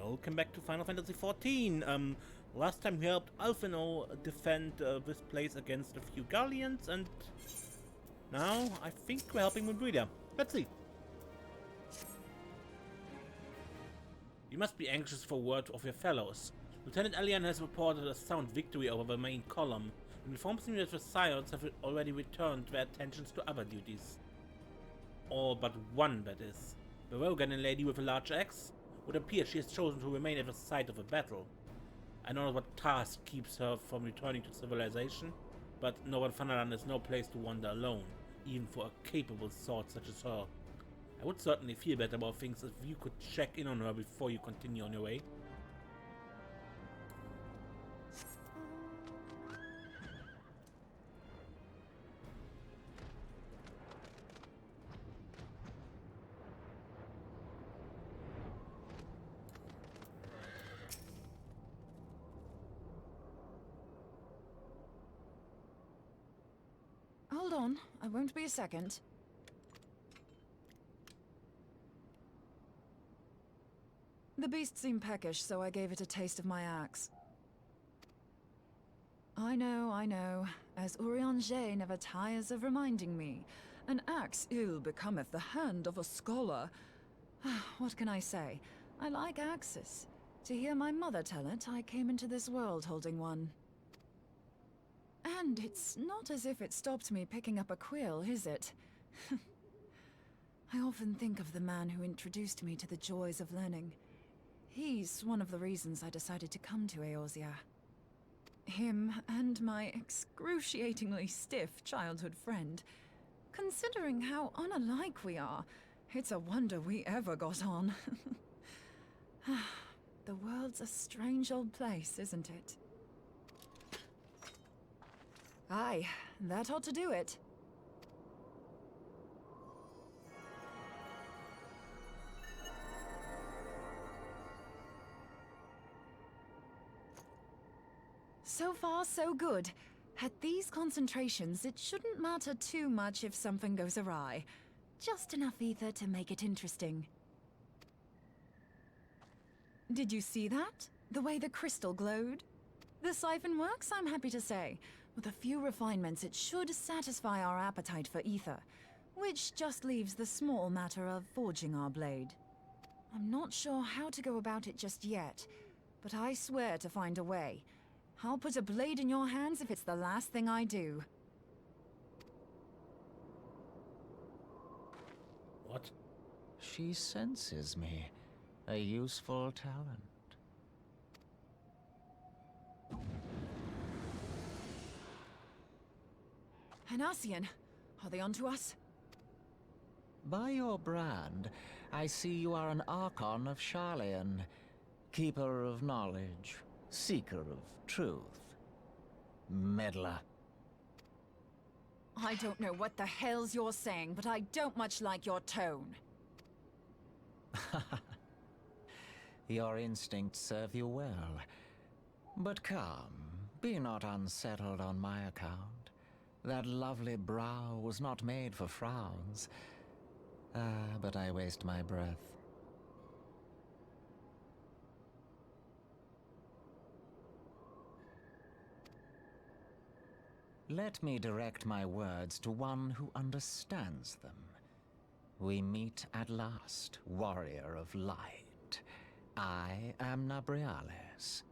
Welcome back to Final Fantasy XIV. Last time we helped Alphino defend this place against a few Guardians, and now I think we're helping Moenbryda. Let's see. You must be anxious for word of your fellows. Lieutenant Ascian has reported a sound victory over the main column, and informs me that the Scions have already returned their attentions to other duties. All but one, that is. The Rogan lady with a large axe? Would appear she has chosen to remain at the site of a battle. I don't know what task keeps her from returning to civilization, but Northern Thanalan is no place to wander alone, even for a capable sword such as her. I would certainly feel better about things if you could check in on her before you continue on your way. Hold on, I won't be a second. The beast seemed peckish, so I gave it a taste of my axe. I know. As Urianger never tires of reminding me, an axe ill becometh the hand of a scholar. What can I say? I like axes. To hear my mother tell it, I came into this world holding one. And it's not as if it stopped me picking up a quill, is it? I often think of the man who introduced me to the joys of learning. He's one of the reasons I decided to come to Eorzea. Him and my excruciatingly stiff childhood friend. Considering how unalike we are, it's a wonder we ever got on. The world's a strange old place, isn't it? Aye, that ought to do it. So far, so good. At these concentrations, it shouldn't matter too much if something goes awry. Just enough ether to make it interesting. Did you see that? The way the crystal glowed? The siphon works, I'm happy to say. With a few refinements, it should satisfy our appetite for ether, which just leaves the small matter of forging our blade. I'm not sure how to go about it just yet, but I swear to find a way. I'll put a blade in your hands if it's the last thing I do. What? She senses me. A useful talent. And Ascian, are they onto us? By your brand, I see you are an Archon of Sharlayan, keeper of knowledge, seeker of truth, meddler. I don't know what the hell's you're saying, but I don't much like your tone. Your instincts serve you well. But come, be not unsettled on my account. That lovely brow was not made for frowns. But I waste my breath. Let me direct my words to one who understands them. We meet at last, warrior of light. I am Nabriales.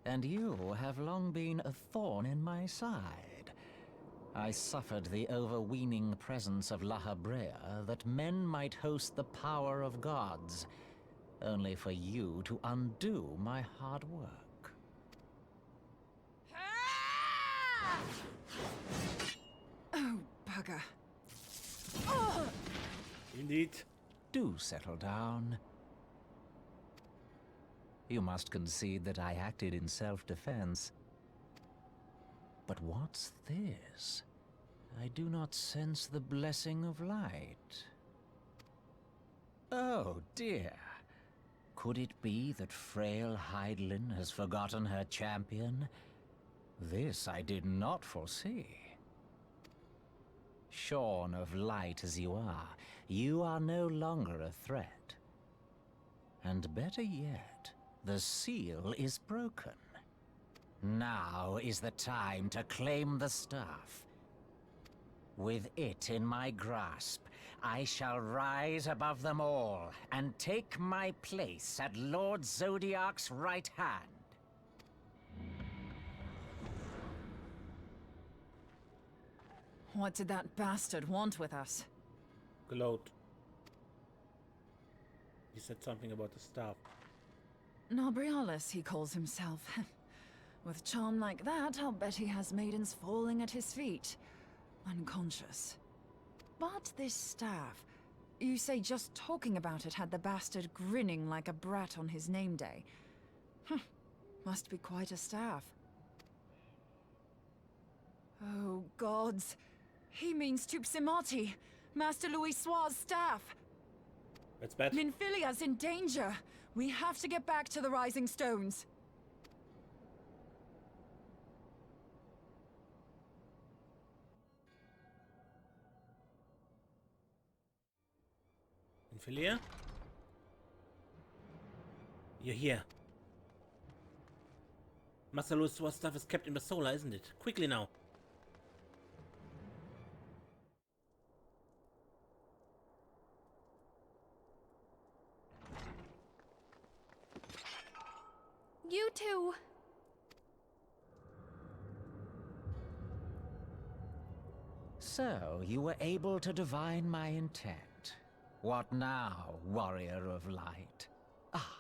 And you have long been a thorn in my side. I suffered the overweening presence of Lahabrea that men might host the power of gods, only for you to undo my hard work. Oh, bugger. Indeed. Do settle down. You must concede that I acted in self-defense. But what's this? I do not sense the blessing of light. Oh dear. Could it be that frail Hydaelyn has forgotten her champion? This I did not foresee. Shorn of light as you are no longer a threat. And better yet, the seal is broken. Now is the time to claim the staff. With it in my grasp, I shall rise above them all and take my place at Lord Zodiac's right hand. What did that bastard want with us? Gloat. He said something about the staff. Nabriales, he calls himself. With charm like that, I'll bet he has maidens falling at his feet, unconscious. But this staff, you say just talking about it had the bastard grinning like a brat on his name day. Must be quite a staff. Oh, gods. He means Tupsimati, Master Louis Soir's staff. That's bad. Linfilia's in danger. We have to get back to the Rising Stones. Ophelia? You're here. Master Louis Soir's stuff is kept in the solar, isn't it? Quickly now. You two. So, you were able to divine my intent. What now, warrior of light? Ah,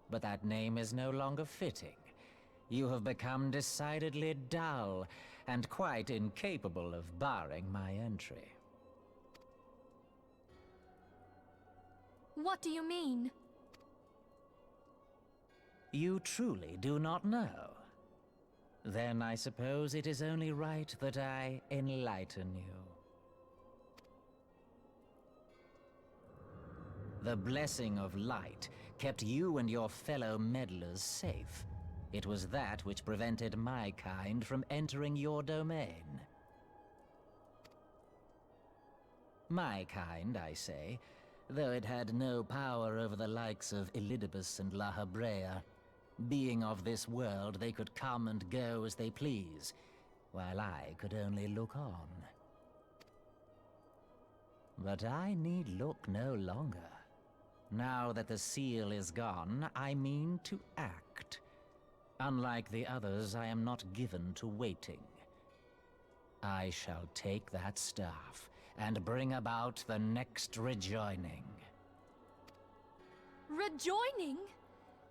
but that name is no longer fitting. You have become decidedly dull, and quite incapable of barring my entry. What do you mean? You truly do not know? Then I suppose it is only right that I enlighten you. The blessing of light kept you and your fellow meddlers safe. It was that which prevented my kind from entering your domain. My kind, I say, though it had no power over the likes of Elidibus and La Habrea. Being of this world, they could come and go as they please, while I could only look on. But I need look no longer. Now that the seal is gone, I mean to act. Unlike the others, I am not given to waiting. I shall take that staff and bring about the next rejoining. Rejoining?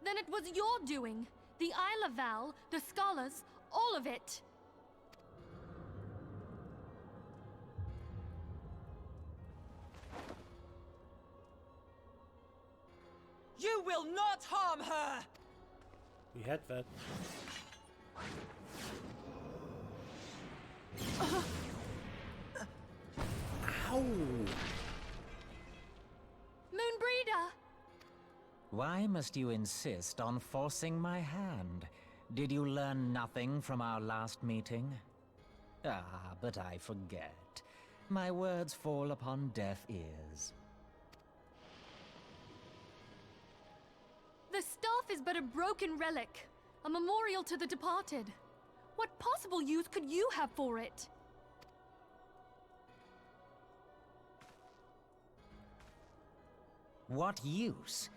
Then it was your doing. The Isle of Val, the scholars, all of it. You will not harm her! We had that. Ow! Moenbryda! Why must you insist on forcing my hand? Did you learn nothing from our last meeting? Ah, but I forget. My words fall upon deaf ears. The staff is but a broken relic, a memorial to the departed. What possible use could you have for it? What use?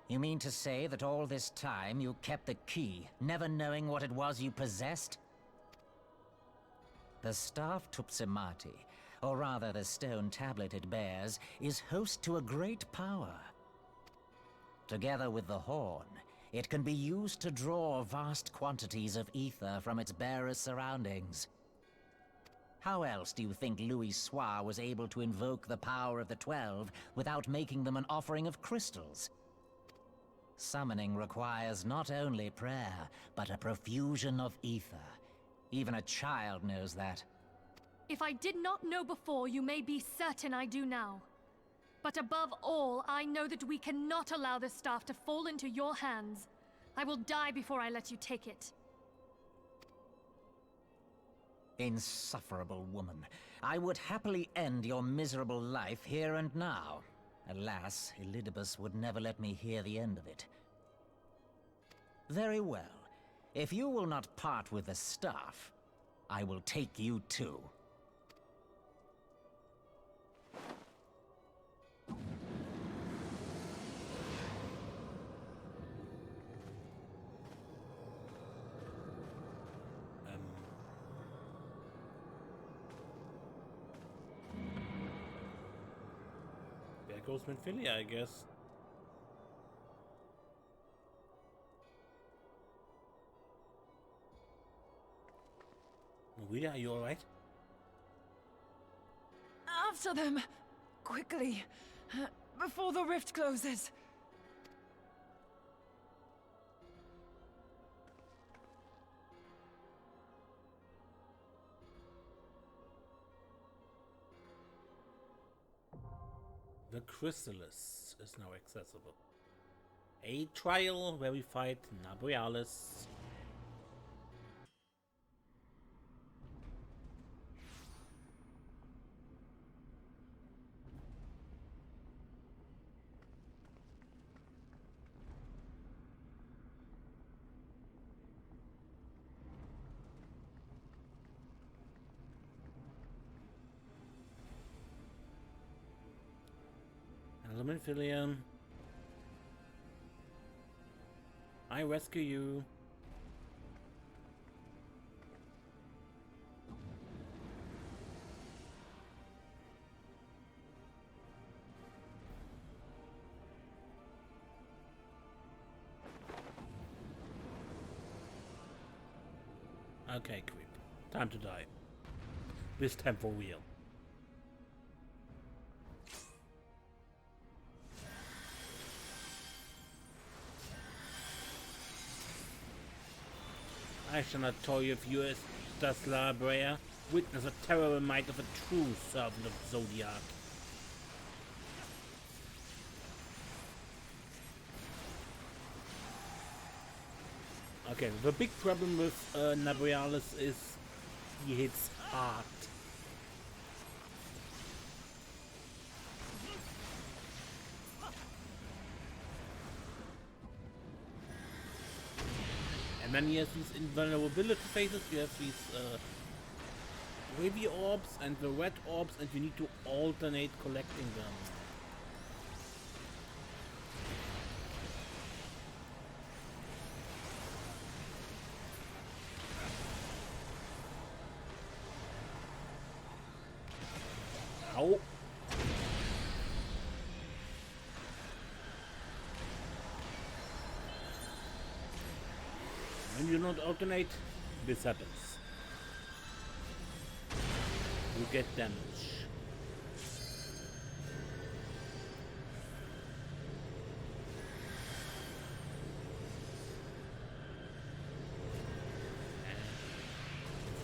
You mean to say that all this time you kept the key, never knowing what it was you possessed? The staff Tupsimati, or rather the stone tablet it bears, is host to a great power. Together with the horn, it can be used to draw vast quantities of ether from its bearer's surroundings. How else do you think Louis Soir was able to invoke the power of the 12 without making them an offering of crystals? Summoning requires not only prayer, but a profusion of ether. Even a child knows that. If I did not know before, you may be certain I do now. But above all, I know that we cannot allow this staff to fall into your hands. I will die before I let you take it. Insufferable woman. I would happily end your miserable life here and now. Alas, Elidibus would never let me hear the end of it. Very well. If you will not part with the staff, I will take you too. There goes Moenbryda, I guess. Moenbryda, are you alright? After them! Quickly! Before the rift closes! The Chrysalis is now accessible. A trial where we fight Nabriales. Moenbryda, I rescue you. Okay, creep. Time to die. This time for real. I shall not toy with you, Ascian Nabriales. Witness the terrible might of a true servant of Zodiac. Okay, the big problem with Nabriales is he hits hard. And then he has these invulnerability phases, you have these wavy orbs and the red orbs, and you need to alternate collecting them. Ow. When you don't alternate, this happens. You get damage.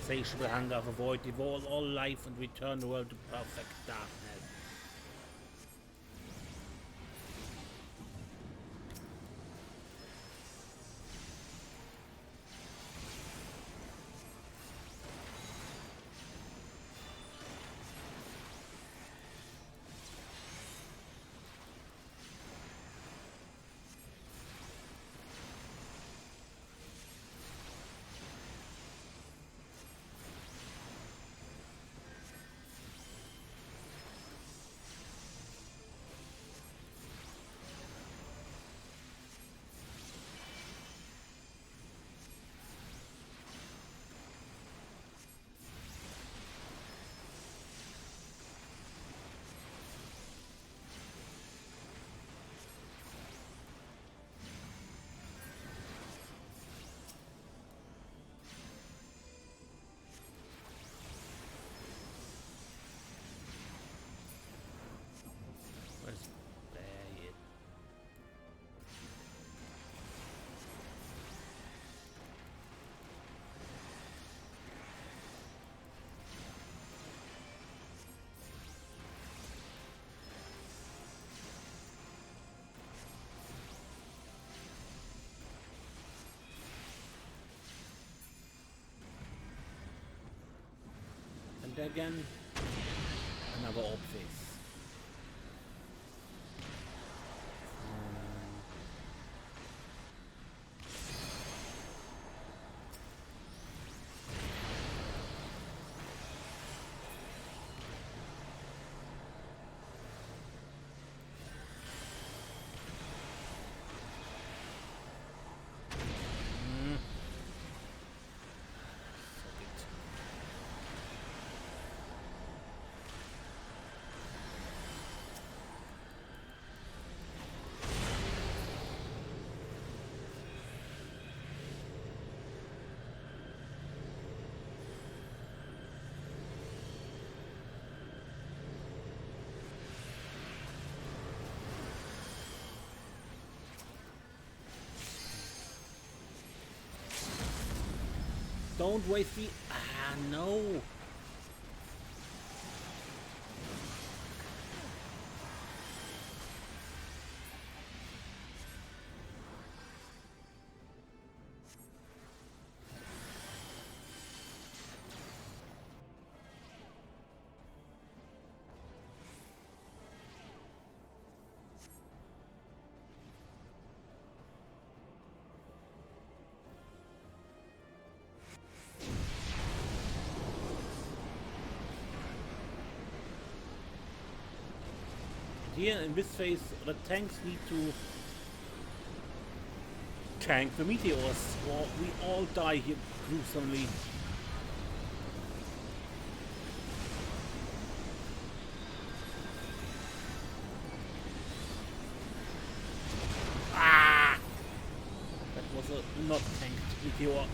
Insatiable hunger of a void devours all life and return the world to perfect darkness. Where's there? And again, another orb face. Don't waste me. Ah, no. Here in this phase, the tanks need to tank the meteors, or we all die here gruesomely. Ah! That was a not tanked meteor.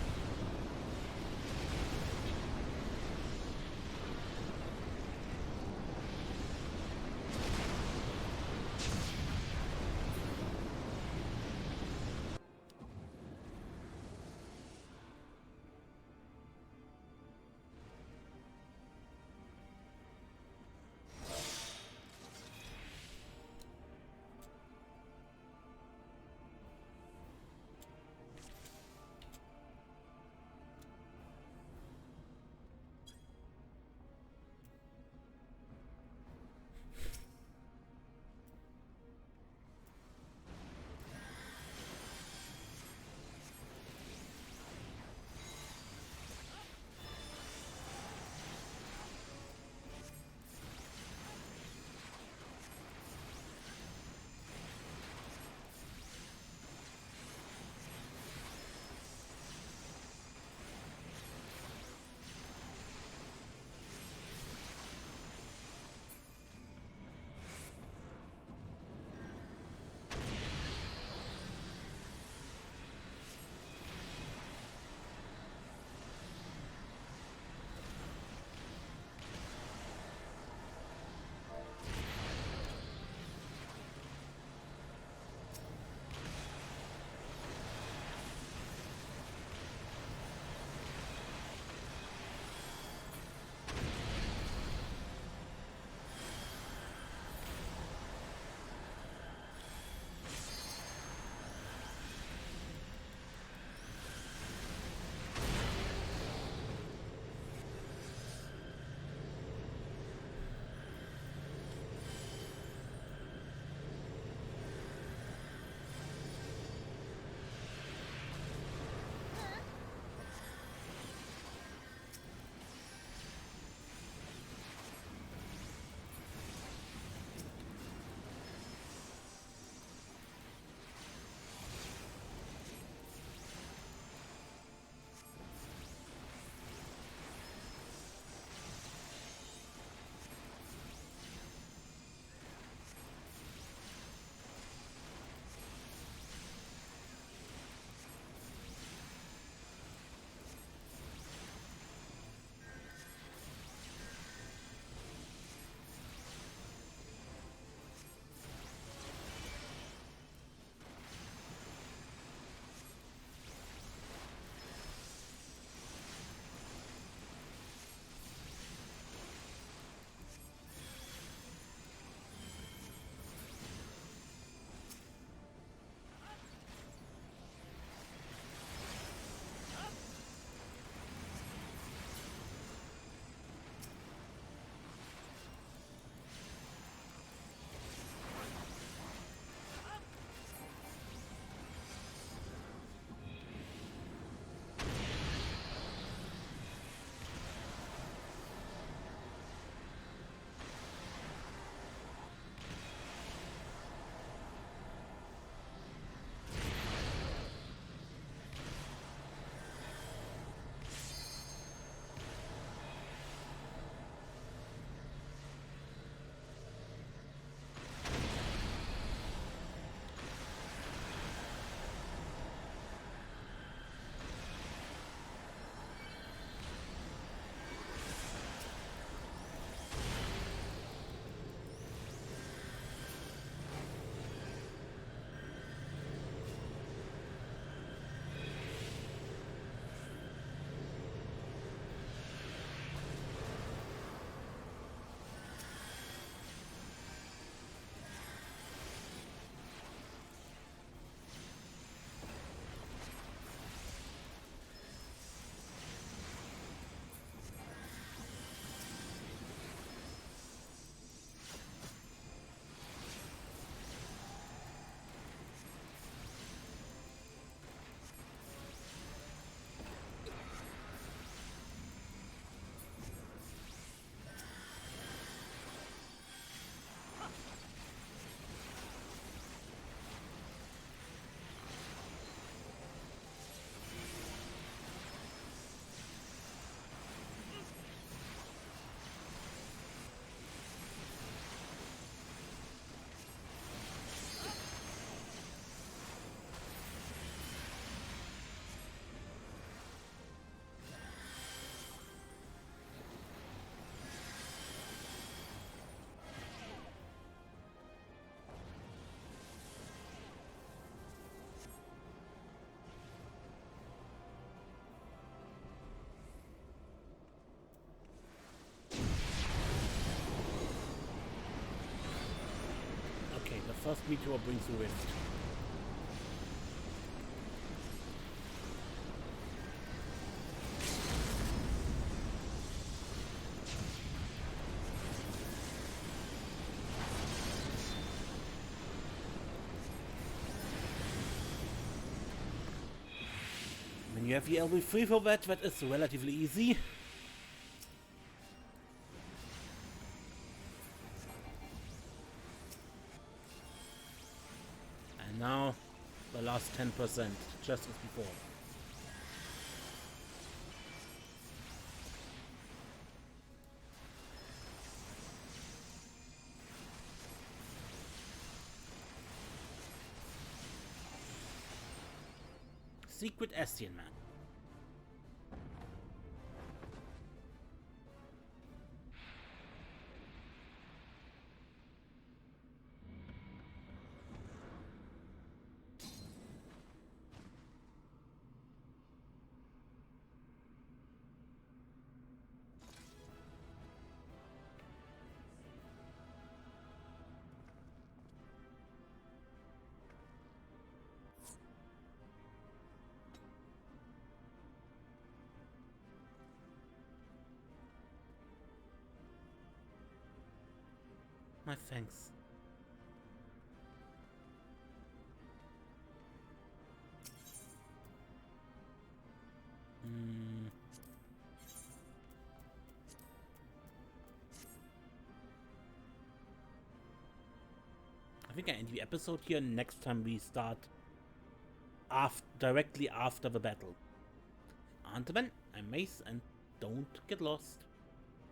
First meteor brings the rift. When you have the LV3 for that, that is relatively easy. And now, the last 10%, just as before. Secret Ascian man. My thanks. I think I end the episode here. Next time we start directly after the battle. Until then, I'm Mace, and don't get lost.